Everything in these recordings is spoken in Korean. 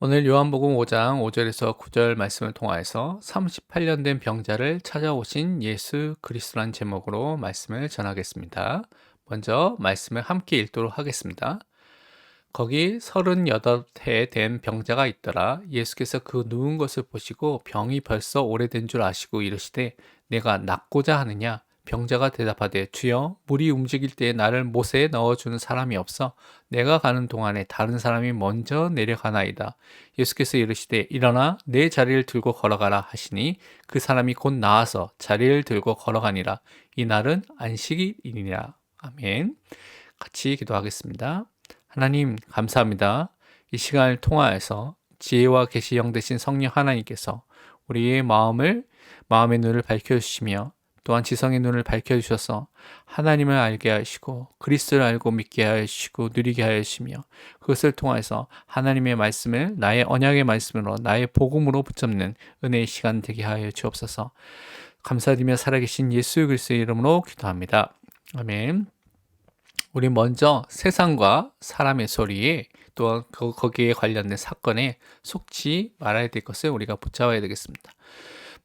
오늘 요한복음 5장 5절에서 9절 말씀을 통하여서 38년 된 병자를 찾아오신 예수 그리스도란 제목으로 말씀을 전하겠습니다. 먼저 말씀을 함께 읽도록 하겠습니다. 거기 38해 된 병자가 있더라. 예수께서 그 누운 것을 보시고 병이 벌써 오래된 줄 아시고 이르시되 내가 낫고자 하느냐? 병자가 대답하되 주여 물이 움직일 때에 나를 못에 넣어주는 사람이 없어 내가 가는 동안에 다른 사람이 먼저 내려가나이다. 예수께서 이르시되 일어나 내 자리를 들고 걸어가라 하시니 그 사람이 곧 나와서 자리를 들고 걸어가니라. 이 날은 안식일이니라. 아멘. 같이 기도하겠습니다. 하나님 감사합니다. 이 시간을 통하여서 지혜와 계시 영 되신 성령 하나님께서 우리의 마음의 눈을 밝혀주시며 또한 지성의 눈을 밝혀주셔서 하나님을 알게 하시고 그리스도를 알고 믿게 하시고 누리게 하시며 그것을 통해서 하나님의 말씀을 나의 언약의 말씀으로 나의 복음으로 붙잡는 은혜의 시간 되게 하여 주옵소서. 감사드리며 살아계신 예수 그리스도의 이름으로 기도합니다. 아멘. 우리 먼저 세상과 사람의 소리에 또한 거기에 관련된 사건에 속지 말아야 될 것을 우리가 붙잡아야 되겠습니다.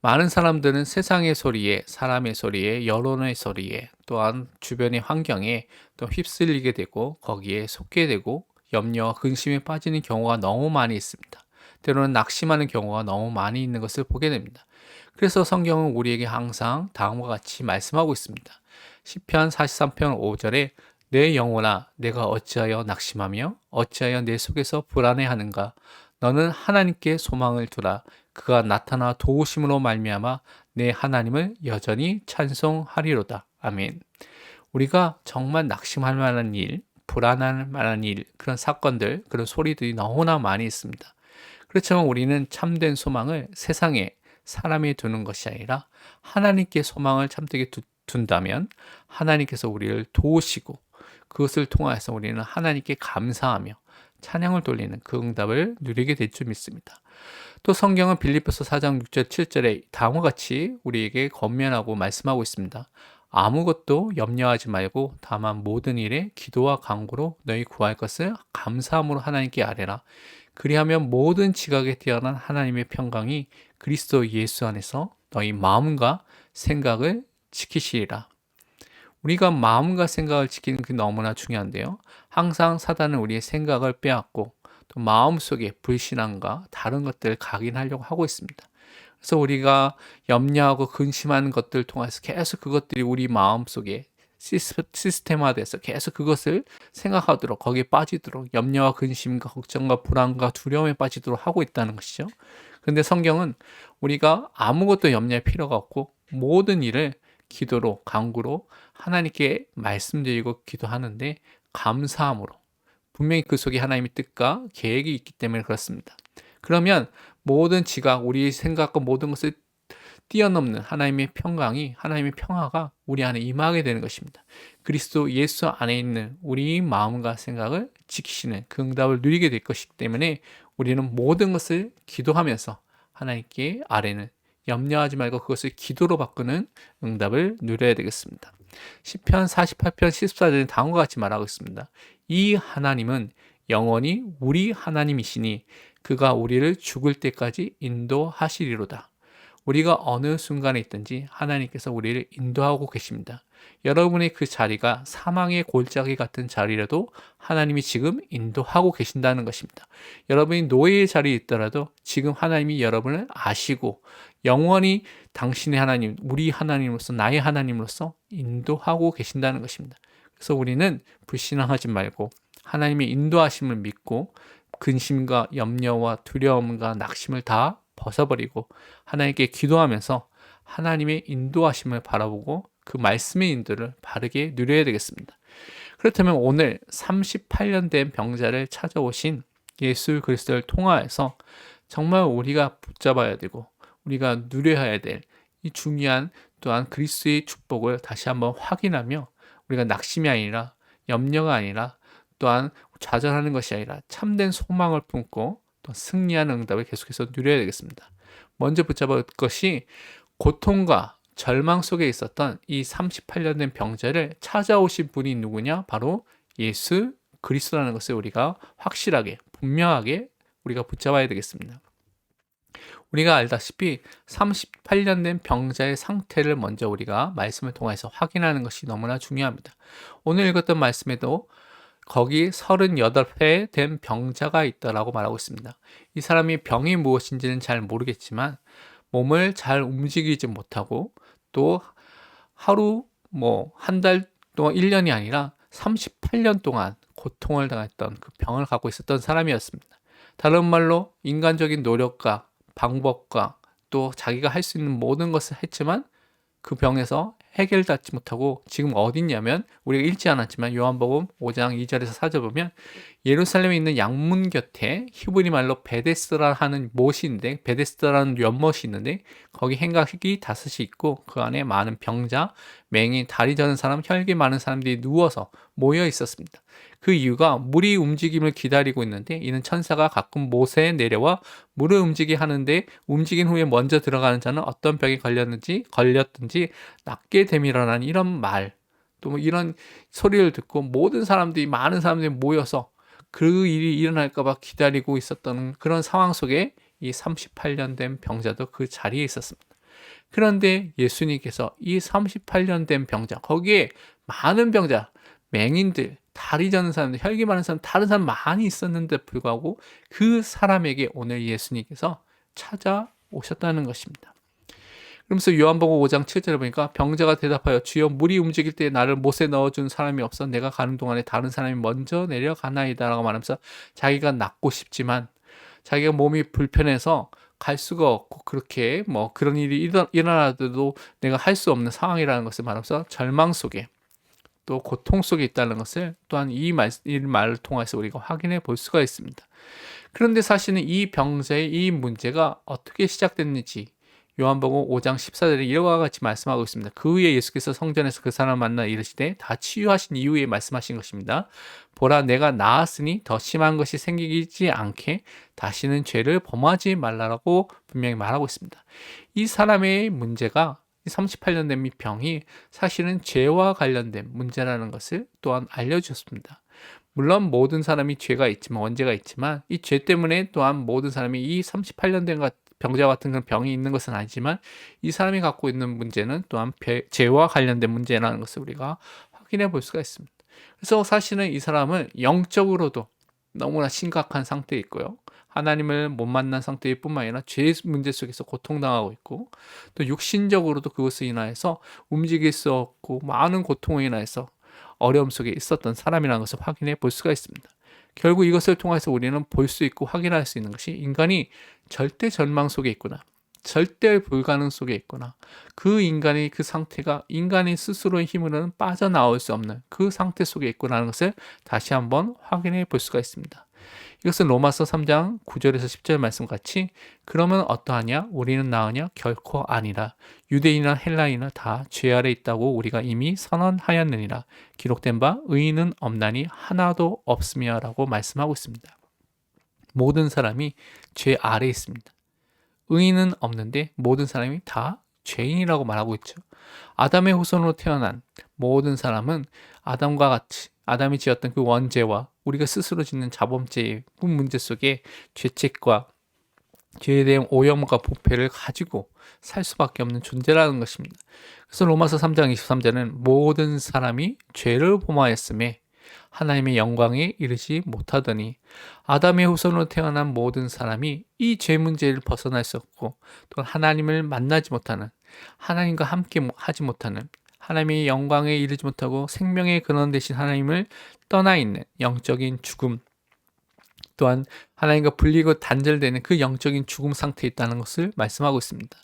많은 사람들은 세상의 소리에, 사람의 소리에, 여론의 소리에, 또한 주변의 환경에 또 휩쓸리게 되고 거기에 속게 되고 염려와 근심에 빠지는 경우가 너무 많이 있습니다. 때로는 낙심하는 경우가 너무 많이 있는 것을 보게 됩니다. 그래서 성경은 우리에게 항상 다음과 같이 말씀하고 있습니다. 시편 43편 5절에 내 영혼아 내가 어찌하여 낙심하며 어찌하여 내 속에서 불안해하는가 너는 하나님께 소망을 두라 그가 나타나 도우심으로 말미암아 내 하나님을 여전히 찬송하리로다. 아멘. 우리가 정말 낙심할 만한 일, 불안할 만한 일, 그런 사건들, 그런 소리들이 너무나 많이 있습니다. 그렇지만 우리는 참된 소망을 세상에 사람이 두는 것이 아니라 하나님께 소망을 참되게 둔다면 하나님께서 우리를 도우시고 그것을 통하여서 우리는 하나님께 감사하며 찬양을 돌리는 그 응답을 누리게 될 줄 믿습니다. 또 성경은 빌립보서 4장 6절 7절에 다음과 같이 우리에게 권면하고 말씀하고 있습니다. 아무것도 염려하지 말고 다만 모든 일에 기도와 간구로 너희 구할 것을 감사함으로 하나님께 아뢰라. 그리하면 모든 지각에 뛰어난 하나님의 평강이 그리스도 예수 안에서 너희 마음과 생각을 지키시리라. 우리가 마음과 생각을 지키는 게 너무나 중요한데요. 항상 사단은 우리의 생각을 빼앗고 또 마음속에 불신앙과 다른 것들을 각인하려고 하고 있습니다. 그래서 우리가 염려하고 근심하는 것들을 통해서 계속 그것들이 우리 마음속에 시스템화돼서 계속 그것을 생각하도록 거기에 빠지도록 염려와 근심과 걱정과 불안과 두려움에 빠지도록 하고 있다는 것이죠. 그런데 성경은 우리가 아무것도 염려할 필요가 없고 모든 일을 기도로 간구로 하나님께 말씀드리고 기도하는데 감사함으로 분명히 그 속에 하나님의 뜻과 계획이 있기 때문에 그렇습니다. 그러면 모든 지각, 우리의 생각과 모든 것을 뛰어넘는 하나님의 평강이, 하나님의 평화가 우리 안에 임하게 되는 것입니다. 그리스도 예수 안에 있는 우리 마음과 생각을 지키시는 그 응답을 누리게 될 것이기 때문에 우리는 모든 것을 기도하면서 하나님께 아뢰는 염려하지 말고 그것을 기도로 바꾸는 응답을 누려야 되겠습니다. 시편 48편 14절에 다음과 같이 말하고 있습니다. 이 하나님은 영원히 우리 하나님이시니 그가 우리를 죽을 때까지 인도하시리로다. 우리가 어느 순간에 있든지 하나님께서 우리를 인도하고 계십니다. 여러분의 그 자리가 사망의 골짜기 같은 자리라도 하나님이 지금 인도하고 계신다는 것입니다. 여러분이 노예의 자리에 있더라도 지금 하나님이 여러분을 아시고 영원히 당신의 하나님, 우리 하나님으로서 나의 하나님으로서 인도하고 계신다는 것입니다. 그래서 우리는 불신앙하지 말고 하나님의 인도하심을 믿고 근심과 염려와 두려움과 낙심을 다 벗어버리고 하나님께 기도하면서 하나님의 인도하심을 바라보고 그 말씀의 인도를 바르게 누려야 되겠습니다. 그렇다면 오늘 38년 된 병자를 찾아오신 예수 그리스도를 통하여서 정말 우리가 붙잡아야 되고 우리가 누려야 될 이 중요한 또한 그리스도의 축복을 다시 한번 확인하며 우리가 낙심이 아니라 염려가 아니라 또한 좌절하는 것이 아니라 참된 소망을 품고 또 승리하는 응답을 계속해서 누려야 되겠습니다. 먼저 붙잡을 것이 고통과 절망 속에 있었던 이 38년 된 병자를 찾아오신 분이 누구냐? 바로 예수 그리스도라는 것을 우리가 확실하게 분명하게 우리가 붙잡아야 되겠습니다. 우리가 알다시피 38년 된 병자의 상태를 먼저 우리가 말씀을 통해서 확인하는 것이 너무나 중요합니다. 오늘 읽었던 말씀에도 거기 38회 된 병자가 있다라고 말하고 있습니다. 이 사람이 병이 무엇인지는 잘 모르겠지만 몸을 잘 움직이지 못하고 또 하루 한 달 동안 1년이 아니라 38년 동안 고통을 당했던 그 병을 갖고 있었던 사람이었습니다. 다른 말로 인간적인 노력과 방법과 또 자기가 할 수 있는 모든 것을 했지만 그 병에서 해결받지 못하고 지금 어디 있냐면 우리가 읽지 않았지만 요한복음 5장 2절에서 4절 보면 예루살렘에 있는 양문 곁에 히브리 말로 베데스라 하는 못이 있는데 베데스라는 연못이 있는데 거기 행각이 5이 있고 그 안에 많은 병자, 맹인, 다리 저는 사람, 혈기 많은 사람들이 누워서 모여 있었습니다. 그 이유가 물이 움직임을 기다리고 있는데 이는 천사가 가끔 못에 내려와 물을 움직이게 하는데 움직인 후에 먼저 들어가는 자는 어떤 병에 걸렸든지 낫게 됨이라는 이런 말, 또 이런 소리를 듣고 많은 사람들이 모여서 그 일이 일어날까 봐 기다리고 있었던 그런 상황 속에 이 38년 된 병자도 그 자리에 있었습니다. 그런데 예수님께서 이 38년 된 병자, 거기에 많은 병자, 맹인들, 다리 저는 사람들, 혈기 많은 사람, 다른 사람 많이 있었는데 불구하고 그 사람에게 오늘 예수님께서 찾아오셨다는 것입니다. 그러면서 요한복음 5장 7절에 보니까 병자가 대답하여 주여 물이 움직일 때 나를 못에 넣어준 사람이 없어 내가 가는 동안에 다른 사람이 먼저 내려가나이다 라고 말하면서 자기가 낫고 싶지만 자기가 몸이 불편해서 갈 수가 없고 그렇게 그런 일이 일어나도 내가 할 수 없는 상황이라는 것을 말하면서 절망 속에 또 고통 속에 있다는 것을 또한 이 말을 통해서 우리가 확인해 볼 수가 있습니다. 그런데 사실은 이 병자의 이 문제가 어떻게 시작됐는지 요한복음 5장 14절에 이와 같이 말씀하고 있습니다. 그 후에 예수께서 성전에서 그 사람을 만나 이르시되 다 치유하신 이후에 말씀하신 것입니다. 보라 내가 나았으니 더 심한 것이 생기지 않게 다시는 죄를 범하지 말라라고 분명히 말하고 있습니다. 이 사람의 문제가 38년 된 이 병이 사실은 죄와 관련된 문제라는 것을 또한 알려주셨습니다. 물론 모든 사람이 죄가 있지만 원죄가 있지만 이 죄 때문에 또한 모든 사람이 이 38년 된 병자 같은 그런 병이 있는 것은 아니지만 이 사람이 갖고 있는 문제는 또한 죄와 관련된 문제라는 것을 우리가 확인해 볼 수가 있습니다. 그래서 사실은 이 사람은 영적으로도 너무나 심각한 상태에 있고요. 하나님을 못 만난 상태일 뿐만 아니라 죄의 문제 속에서 고통당하고 있고 또 육신적으로도 그것을 인하여서 움직일 수 없고 많은 고통을 인하여서 어려움 속에 있었던 사람이라는 것을 확인해 볼 수가 있습니다. 결국 이것을 통해서 우리는 볼 수 있고 확인할 수 있는 것이 인간이 절대 절망 속에 있구나. 절대 불가능 속에 있구나. 그 인간의 그 상태가 인간이 스스로의 힘으로는 빠져나올 수 없는 그 상태 속에 있구나라는 것을 다시 한번 확인해 볼 수가 있습니다. 이것은 로마서 3장 9절에서 10절 말씀 같이 그러면 어떠하냐? 우리는 나으냐? 결코 아니라 유대인이나 헬라인이나 다 죄 아래 있다고 우리가 이미 선언하였느니라. 기록된 바 의인은 없나니 하나도 없으며 라고 말씀하고 있습니다. 모든 사람이 죄 아래 있습니다. 의인은 없는데 모든 사람이 다 죄인이라고 말하고 있죠. 아담의 후손으로 태어난 모든 사람은 아담과 같이 아담이 지었던 그 원죄와 우리가 스스로 짓는 자범죄의 그 문제 속에 죄책과 죄에 대한 오염과 부패를 가지고 살 수밖에 없는 존재라는 것입니다. 그래서 로마서 3장 23절은 모든 사람이 죄를 범하였음에 하나님의 영광에 이르지 못하더니 아담의 후손으로 태어난 모든 사람이 이 죄 문제를 벗어날 수 없고 또 하나님을 만나지 못하는 하나님과 함께 하지 못하는 하나님의 영광에 이르지 못하고 생명의 근원 되신 하나님을 떠나 있는 영적인 죽음 또한 하나님과 분리고 단절되는 그 영적인 죽음 상태에 있다는 것을 말씀하고 있습니다.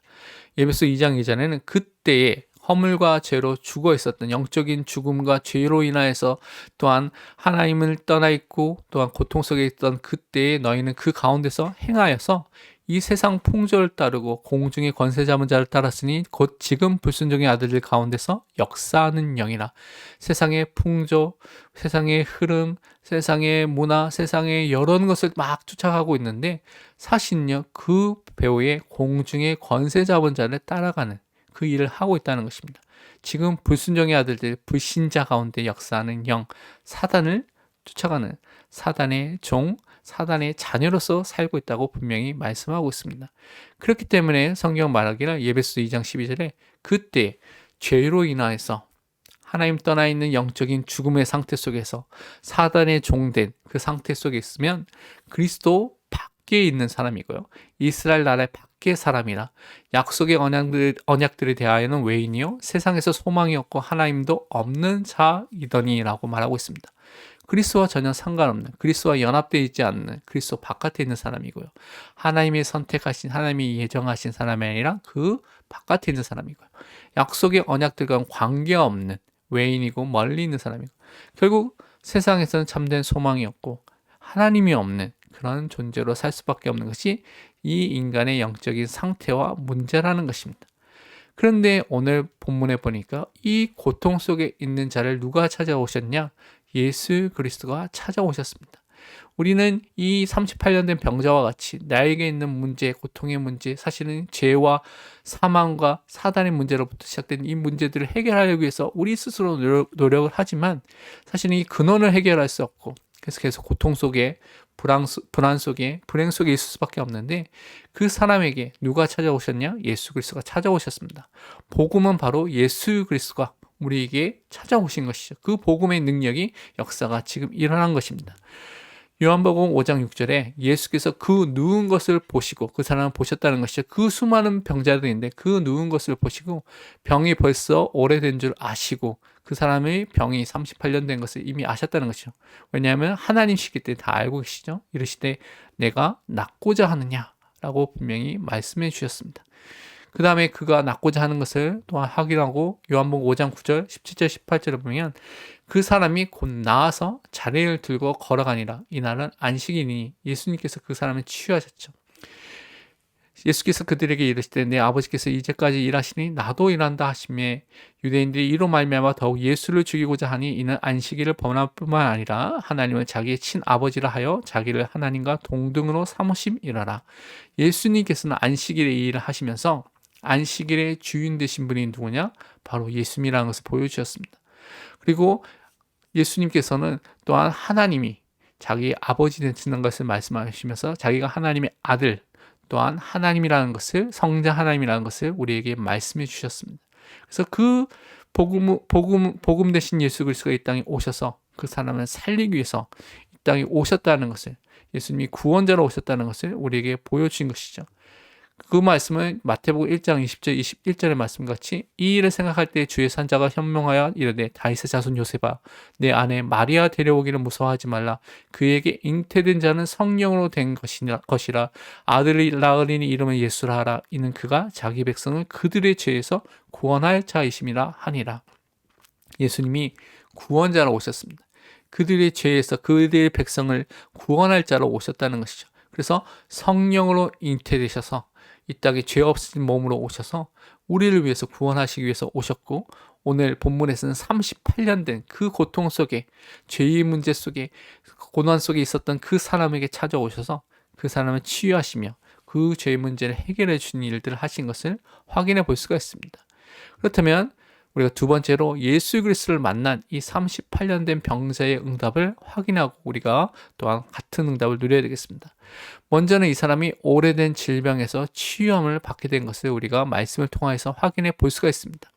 에베소 2장 2절에는 그때에 허물과 죄로 죽어 있었던 영적인 죽음과 죄로 인하여서 또한 하나님을 떠나 있고 또한 고통 속에 있던 그때에 너희는 그 가운데서 행하여서 이 세상 풍조를 따르고 공중의 권세 잡은 자를 따랐으니 곧 지금 불순종의 아들들 가운데서 역사하는 영이라. 세상의 풍조, 세상의 흐름, 세상의 문화, 세상의 여러 것을 막 쫓아가고 있는데 사실은요 그 배후에 공중의 권세 잡은 자를 따라가는 그 일을 하고 있다는 것입니다. 지금 불순종의 아들들, 불신자 가운데 역사하는 영, 사단을 쫓아가는 사단의 종, 사단의 자녀로서 살고 있다고 분명히 말씀하고 있습니다. 그렇기 때문에 성경 말하기를 예배소 2장 12절에 그때 죄로 인하여서 하나님 떠나 있는 영적인 죽음의 상태 속에서 사단의 종된 그 상태 속에 있으면 그리스도 밖에 있는 사람이고요. 이스라엘 나라의 밖의 사람이라 약속의 언약들에 대하여는 외인이요 세상에서 소망이 없고 하나님도 없는 자이더니라고 말하고 있습니다. 그리스도와 전혀 상관없는, 그리스도와 연합되어 있지 않는 그리스도 바깥에 있는 사람이고요. 하나님이 선택하신, 하나님이 예정하신 사람이 아니라 그 바깥에 있는 사람이고요. 약속의 언약들과는 관계없는 외인이고 멀리 있는 사람이고, 결국 세상에서는 참된 소망이 없고 하나님이 없는 그런 존재로 살 수밖에 없는 것이 이 인간의 영적인 상태와 문제라는 것입니다. 그런데 오늘 본문에 보니까 이 고통 속에 있는 자를 누가 찾아오셨냐? 예수 그리스도가 찾아오셨습니다. 우리는 이 38년 된 병자와 같이 나에게 있는 문제, 고통의 문제, 사실은 죄와 사망과 사단의 문제로부터 시작된 이 문제들을 해결하려고 해서 우리 스스로 노력을 하지만 사실은 이 근원을 해결할 수 없고 그래서 계속 고통 속에 불안 속에 불행 속에 있을 수밖에 없는데 그 사람에게 누가 찾아오셨냐? 예수 그리스도가 찾아오셨습니다. 복음은 바로 예수 그리스도가 우리에게 찾아오신 것이죠. 그 복음의 능력이 역사가 지금 일어난 것입니다. 요한복음 5장 6절에 예수께서 그 누운 것을 보시고 그 사람을 보셨다는 것이죠. 그 수많은 병자들인데 그 누운 것을 보시고 병이 벌써 오래된 줄 아시고 그 사람의 병이 38년 된 것을 이미 아셨다는 것이죠. 왜냐하면 하나님이시기 때문에 다 알고 계시죠. 이르시되 내가 낫고자 하느냐라고 분명히 말씀해 주셨습니다. 그 다음에 그가 낫고자 하는 것을 또한 확인하고 요한복음 5장 9절, 17절, 18절을 보면 그 사람이 곧 나아서 자리를 들고 걸어가니라. 이날은 안식이니 예수님께서 그 사람을 치유하셨죠. 예수께서 그들에게 이르시되 내 아버지께서 이제까지 일하시니 나도 일한다 하시매 유대인들이 이로 말미암아 더욱 예수를 죽이고자 하니 이는 안식일을 범할 뿐만 아니라 하나님을 자기의 친아버지라 하여 자기를 하나님과 동등으로 삼으심이라라. 예수님께서는 안식일에 이 일을 하시면서 안식일의 주인 되신 분이 누구냐? 바로 예수님이라는 것을 보여주셨습니다. 그리고 예수님께서는 또한 하나님이 자기의 아버지 되시는 것을 말씀하시면서 자기가 하나님의 아들 또한 하나님이라는 것을 성자 하나님이라는 것을 우리에게 말씀해 주셨습니다. 그래서 그 복음 되신 예수 그리스도가 이 땅에 오셔서 그 사람을 살리기 위해서 이 땅에 오셨다는 것을 예수님이 구원자로 오셨다는 것을 우리에게 보여주신 것이죠. 그 말씀은 마태복음 1장 20절 21절의 말씀같이 이 일을 생각할 때 주의 산자가 현명하여 이르되 다윗의 자손 요셉아 내 아내 마리아 데려오기를 무서워하지 말라 그에게 잉태된 자는 성령으로 된 것이라 아들을 낳으리니 이름은 예수라 하라 이는 그가 자기 백성을 그들의 죄에서 구원할 자이심이라 하니라. 예수님이 구원자로 오셨습니다. 그들의 죄에서 그들의 백성을 구원할 자로 오셨다는 것이죠. 그래서 성령으로 잉태되셔서 이 땅에 죄 없으신 몸으로 오셔서 우리를 위해서 구원하시기 위해서 오셨고 오늘 본문에서는 38년 된 그 고통 속에 죄의 문제 속에 고난 속에 있었던 그 사람에게 찾아오셔서 그 사람을 치유하시며 그 죄의 문제를 해결해 주신 일들을 하신 것을 확인해 볼 수가 있습니다. 그렇다면 우리가 두 번째로 예수 그리스도를 만난 이 38년 된 병자의 응답을 확인하고 우리가 또한 같은 응답을 누려야 되겠습니다. 먼저는 이 사람이 오래된 질병에서 치유함을 받게 된 것을 우리가 말씀을 통해서 확인해 볼 수가 있습니다.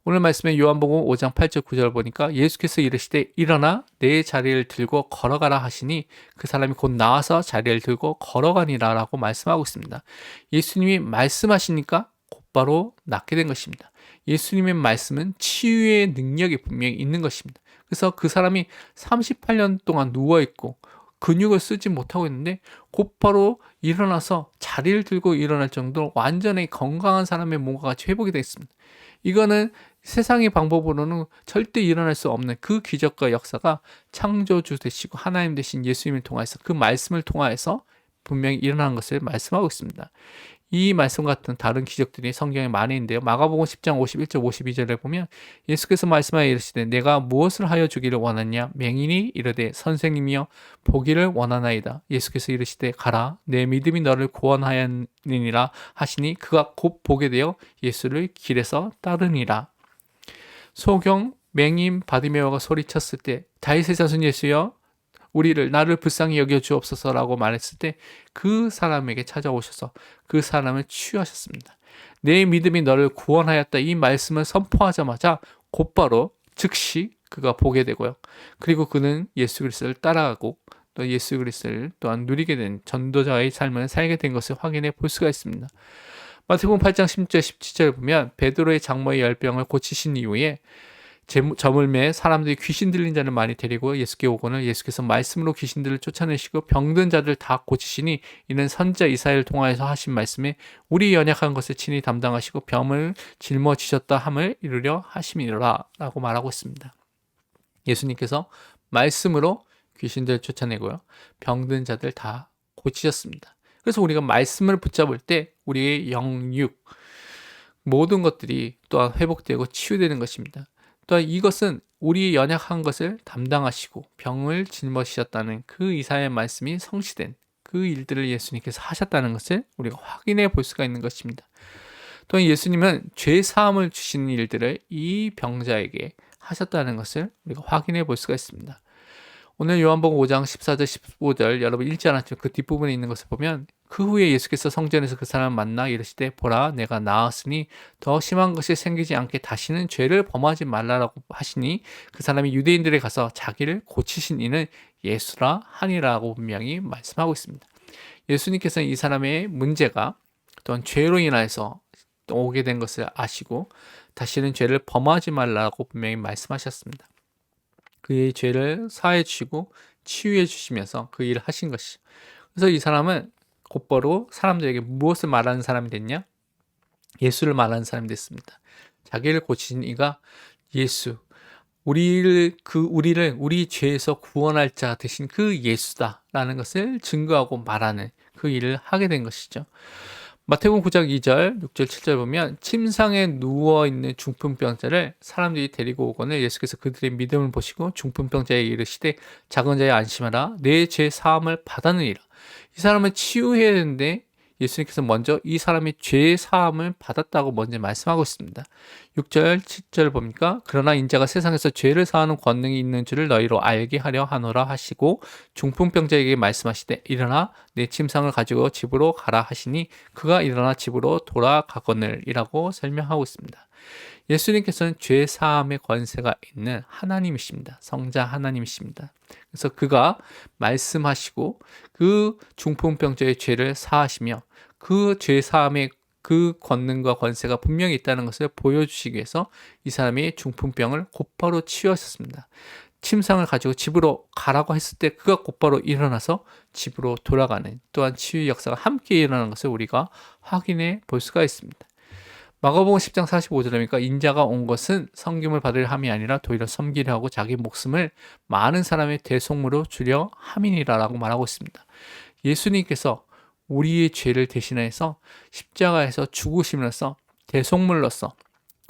오늘 말씀에 요한복음 5장 8절 9절 보니까 예수께서 이르시되 일어나 내 자리를 들고 걸어가라 하시니 그 사람이 곧 나와서 자리를 들고 걸어가니라 라고 말씀하고 있습니다. 예수님이 말씀하시니까 곧바로 낫게 된 것입니다. 예수님의 말씀은 치유의 능력이 분명히 있는 것입니다. 그래서 그 사람이 38년 동안 누워있고 근육을 쓰지 못하고 있는데 곧바로 일어나서 자리를 들고 일어날 정도로 완전히 건강한 사람의 몸과 같이 회복이 되어 있습니다. 이거는 세상의 방법으로는 절대 일어날 수 없는 그 기적과 역사가 창조주 되시고 하나님 되신 예수님을 통해서 그 말씀을 통하여서 분명히 일어난 것을 말씀하고 있습니다. 이 말씀 같은 다른 기적들이 성경에 많이 있는데요. 마가복음 10장 51절 52절에 보면 예수께서 말씀하여 이르시되 내가 무엇을 하여 주기를 원하냐 맹인이 이르되 선생님이여 보기를 원하나이다. 예수께서 이르시되 가라 내 믿음이 너를 구원하였느니라 하시니 그가 곧 보게 되어 예수를 길에서 따르니라. 소경 맹인 바디메오가 소리쳤을 때 다윗의 자손 예수여 나를 불쌍히 여겨 주옵소서라고 말했을 때 그 사람에게 찾아오셔서 그 사람을 치유하셨습니다. 내 믿음이 너를 구원하였다, 이 말씀을 선포하자마자 곧바로 즉시 그가 보게 되고요. 그리고 그는 예수 그리스도를 따라가고 또 예수 그리스도를 또한 누리게 된 전도자의 삶을 살게 된 것을 확인해 볼 수가 있습니다. 마태복음 8장 16절 17절 보면 베드로의 장모의 열병을 고치신 이후에 저물매 사람들이 귀신 들린 자를 많이 데리고 예수께 오고는 예수께서 말씀으로 귀신들을 쫓아내시고 병든 자들 다 고치시니 이는 선지자 이사야를 통하여서 하신 말씀에 우리 연약한 것을 친히 담당하시고 병을 짊어지셨다 함을 이루려 하심이라 라고 말하고 있습니다. 예수님께서 말씀으로 귀신들을 쫓아내고요, 병든 자들 다 고치셨습니다. 그래서 우리가 말씀을 붙잡을 때 우리의 영육 모든 것들이 또한 회복되고 치유되는 것입니다. 또한 이것은 우리의 연약한 것을 담당하시고 병을 짊어지셨다는 그 이사야의 말씀이 성취된 그 일들을 예수님께서 하셨다는 것을 우리가 확인해 볼 수가 있는 것입니다. 또한 예수님은 죄 사함을 주시는 일들을 이 병자에게 하셨다는 것을 우리가 확인해 볼 수가 있습니다. 오늘 요한복음 5장 14절 15절 여러분 읽지 않았지만 그 뒷부분에 있는 것을 보면 그 후에 예수께서 성전에서 그 사람을 만나 이르시되 보라 내가 나았으니 더 심한 것이 생기지 않게 다시는 죄를 범하지 말라라고 하시니 그 사람이 유대인들에 가서 자기를 고치신 이는 예수라 하니라고 분명히 말씀하고 있습니다. 예수님께서는 이 사람의 문제가 또한 죄로 인해서 오게 된 것을 아시고 다시는 죄를 범하지 말라고 분명히 말씀하셨습니다. 그의 죄를 사해 주시고 치유해 주시면서 그 일을 하신 것이죠. 그래서 이 사람은 곧바로 사람들에게 무엇을 말하는 사람이 됐냐? 예수를 말하는 사람이 됐습니다. 자기를 고치신 이가 예수, 우리 죄에서 구원할 자 되신 그 예수다라는 것을 증거하고 말하는 그 일을 하게 된 것이죠. 마태복음 9장 2절, 6절, 7절 보면 침상에 누워있는 중풍병자를 사람들이 데리고 오거늘 예수께서 그들의 믿음을 보시고 중풍병자에게 이르시되 작은 자여 안심하라 내 죄 사함을 받았느니라. 이 사람을 치유해야 되는데 예수님께서 먼저 이 사람이 죄 사함을 받았다고 먼저 말씀하고 있습니다. 6절, 7절 보니까 그러나 인자가 세상에서 죄를 사하는 권능이 있는 줄을 너희로 알게 하려 하노라 하시고 중풍병자에게 말씀하시되 일어나 내 침상을 가지고 집으로 가라 하시니 그가 일어나 집으로 돌아가거늘이라고 설명하고 있습니다. 예수님께서는 죄 사함의 권세가 있는 하나님이십니다. 성자 하나님이십니다. 그래서 그가 말씀하시고 그 중풍병자의 죄를 사하시며 그 죄 사함의 그 권능과 권세가 분명히 있다는 것을 보여주시기 위해서 이 사람이 중풍병을 곧바로 치유하셨습니다. 침상을 가지고 집으로 가라고 했을 때 그가 곧바로 일어나서 집으로 돌아가는 또한 치유 역사가 함께 일어나는 것을 우리가 확인해 볼 수가 있습니다. 마가복음 10장 45절에 보니까 인자가 온 것은 섬김을 받으려 함이 아니라 도리어 섬기려 하고 자기 목숨을 많은 사람의 대속물로 주려 함이니라라고 말하고 있습니다. 예수님께서 우리의 죄를 대신해서 십자가에서 죽으심으로써 대속물로서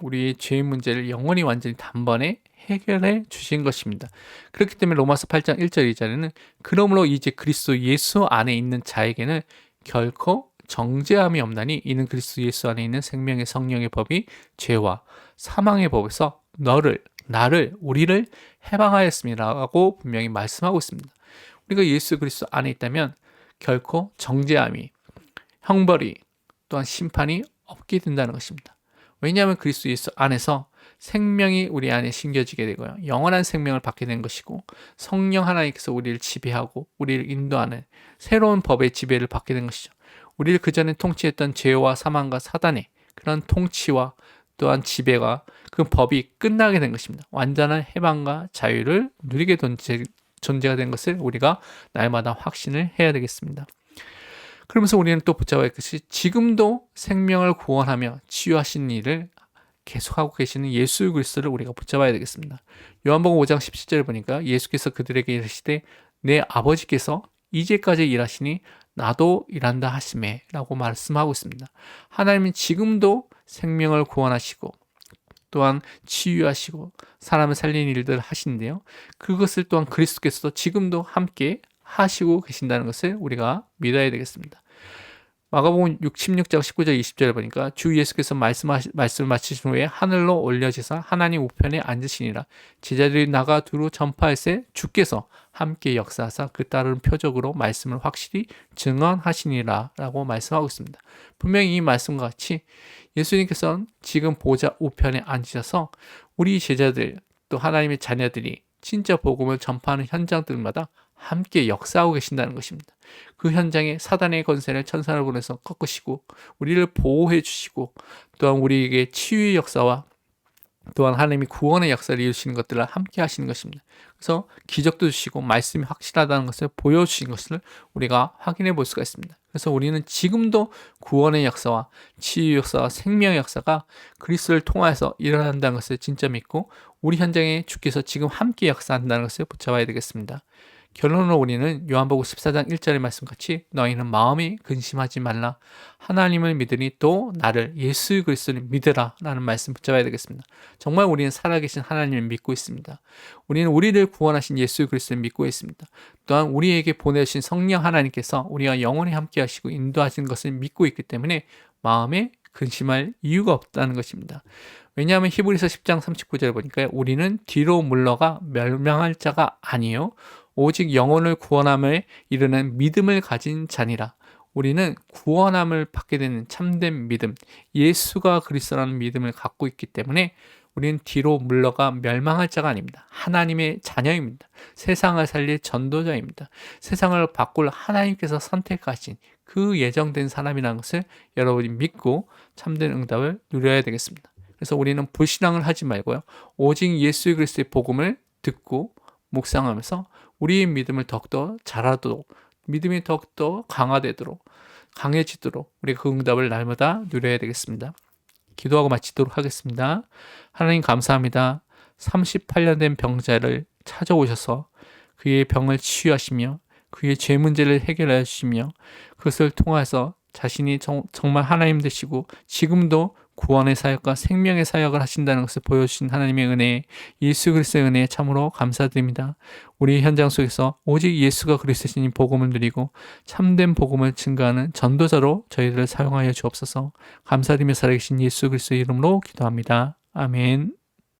우리의 죄의 문제를 영원히 완전히 단번에 해결해 주신 것입니다. 그렇기 때문에 로마서 8장 1절 2절에는 그러므로 이제 그리스도 예수 안에 있는 자에게는 결코 정죄함이 없나니 이는 그리스도 예수 안에 있는 생명의 성령의 법이 죄와 사망의 법에서 우리를 해방하였습니다라고 분명히 말씀하고 있습니다. 우리가 예수 그리스도 안에 있다면 결코 정죄함이, 형벌이, 또한 심판이 없게 된다는 것입니다. 왜냐하면 그리스도 예수 안에서 생명이 우리 안에 심겨지게 되고요. 영원한 생명을 받게 된 것이고 성령 하나님께서 우리를 지배하고 우리를 인도하는 새로운 법의 지배를 받게 된 것이죠. 우리를 그전에 통치했던 죄와 사망과 사단의 그런 통치와 또한 지배가 그 법이 끝나게 된 것입니다. 완전한 해방과 자유를 누리게 된 존재가 된 것을 우리가 날마다 확신을 해야 되겠습니다. 그러면서 우리는 또 붙잡아야 할 것이 지금도 생명을 구원하며 치유하신 일을 계속하고 계시는 예수 그리스도를 우리가 붙잡아야 되겠습니다. 요한복음 5장 17절을 보니까 예수께서 그들에게 이르시되 내 아버지께서 이제까지 일하시니 나도 일한다 하시매 라고 말씀하고 있습니다. 하나님은 지금도 생명을 구원하시고 또한 치유하시고 사람을 살리는 일들을 하시는데요. 그것을 또한 그리스도께서도 지금도 함께 하시고 계신다는 것을 우리가 믿어야 되겠습니다. 마가복음 16장 19절 20절에 보니까 주 예수께서 말씀을 마치신 후에 하늘로 올려지사 하나님 우편에 앉으시니라. 제자들이 나가 두루 전파할세 주께서 함께 역사하사 그 따르는 표적으로 말씀을 확실히 증언하시니라 라고 말씀하고 있습니다. 분명히 이 말씀과 같이 예수님께서는 지금 보좌 우편에 앉으셔서 우리 제자들 또 하나님의 자녀들이 진짜 복음을 전파하는 현장들마다 함께 역사하고 계신다는 것입니다. 그 현장에 사단의 권세를 천사를 보내서 꺾으시고 우리를 보호해 주시고 또한 우리에게 치유의 역사와 또한 하나님이 구원의 역사를 이루시는 것들을 함께 하시는 것입니다. 그래서 기적도 주시고 말씀이 확실하다는 것을 보여주신 것을 우리가 확인해 볼 수가 있습니다. 그래서 우리는 지금도 구원의 역사와 치유 역사와 생명의 역사가 그리스도를 통하여서 일어난다는 것을 진짜 믿고 우리 현장에 주께서 지금 함께 역사한다는 것을 붙잡아야 되겠습니다. 결론으로 우리는 요한복음 14장 1절의 말씀같이 너희는 마음이 근심하지 말라. 하나님을 믿으니 또 나를 예수 그리스도를 믿으라 라는 말씀 붙잡아야 되겠습니다. 정말 우리는 살아계신 하나님을 믿고 있습니다. 우리는 우리를 구원하신 예수 그리스도를 믿고 있습니다. 또한 우리에게 보내주신 성령 하나님께서 우리와 영원히 함께 하시고 인도하시는 것을 믿고 있기 때문에 마음에 근심할 이유가 없다는 것입니다. 왜냐하면 히브리서 10장 39절에 보니까 우리는 뒤로 물러가 멸망할 자가 아니요 오직 영혼을 구원함에 이르는 믿음을 가진 자니라. 우리는 구원함을 받게 되는 참된 믿음, 예수가 그리스도라는 믿음을 갖고 있기 때문에 우리는 뒤로 물러가 멸망할 자가 아닙니다. 하나님의 자녀입니다. 세상을 살릴 전도자입니다. 세상을 바꿀 하나님께서 선택하신 그 예정된 사람이라는 것을 여러분이 믿고 참된 응답을 누려야 되겠습니다. 그래서 우리는 불신앙을 하지 말고요. 오직 예수 그리스도의 복음을 듣고 묵상하면서 우리의 믿음을 더욱더 자라도록 믿음이 더욱더 강해지도록 우리가 그 응답을 날마다 누려야 되겠습니다. 기도하고 마치도록 하겠습니다. 하나님 감사합니다. 38년 된 병자를 찾아오셔서 그의 병을 치유하시며 그의 죄 문제를 해결해 주시며 그것을 통해서 자신이 정말 하나님 되시고 지금도 구원의 사역과 생명의 사역을 하신다는 것을 보여주신 하나님의 은혜, 예수 그리스도의 은혜에 참으로 감사드립니다. 우리 현장 속에서 오직 예수가 그리스도시니 복음을 누리고 참된 복음을 증거하는 전도자로 저희들을 사용하여 주옵소서. 감사드리며 살아계신 예수 그리스도의 이름으로 기도합니다. 아멘.